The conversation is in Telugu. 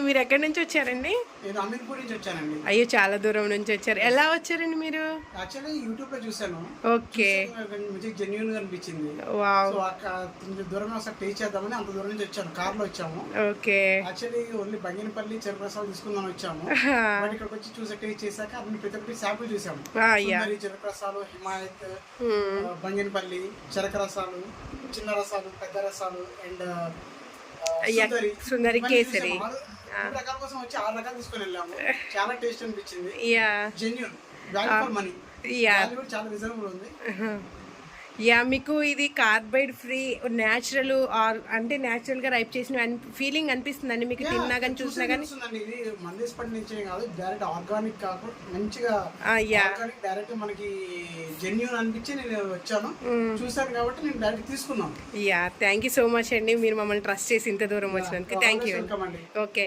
మీరు ఎక్కడి నుంచి వచ్చారండి? నేను అమీర్పూర్ నుంచి వచ్చానండి. అయ్యో, చాలా దూరం నుంచి వచ్చారు. ఎలా వచ్చారండి మీరు? యాక్చువల్లీ యూట్యూబ్ లో చూసాను. ఓకే. మంచి జెన్యూన్ గా అనిపించింది. వావ్. సో కొంచెం దూరం ఒకసారి టేస్ట్ చేద్దామని అంత దూరం నుంచి వచ్చాను. కార్ లో వచ్చాము. ఓకే. యాక్చువల్లీ ఓన్లీ బంగినపల్లి చెరుకురసాలు తీసుకుందాం వచ్చాము. బట్ ఇక్కడికి వచ్చి చూసే టేస్ట్ చేశాక అన్ని ప్రతి ఒక్కటి శాంపుల్ చూసాము. చెరుకురసాలు, హిమాయత్, బంగినపల్లి చెరుకురసాలు, చిన్న రసాలు, పెద్ద రసాలు అండ్ సుందరి కేసరి రకాల కోసం వచ్చి 6 రకాలు తీసుకొని వెళ్ళాము. చాలా టేస్ట్ అనిపించింది. Genuine value for money. చాలా రీజనబుల్ ఉంది. మీకు ఇది కార్బైడ్ ఫ్రీ న్యాచురల్ అంటే న్యాచురల్ గా రైప్ చేసిన ఫీలింగ్ అనిపిస్తుందండి మీకు తిన్నా కానీ చూసినా కానీ? ఇది మందేశపటి నుంచి కాదు, డైరెక్ట్ ఆర్గానిక్ కాకుండా మంచిగా డైరెక్ట్ మనకి జెన్యూన్ అనిపించి నేను వచ్చాను, చూసాను కాబట్టి నేను డైరెక్ట్ తీసుకున్నాను. థ్యాంక్ యూ సో మచ్ అండి, మీరు మమ్మల్ని ట్రస్ట్ చేసి ఇంత దూరం వచ్చినందుకు. Thank you. వెల్కమ్ అండి. ఓకే.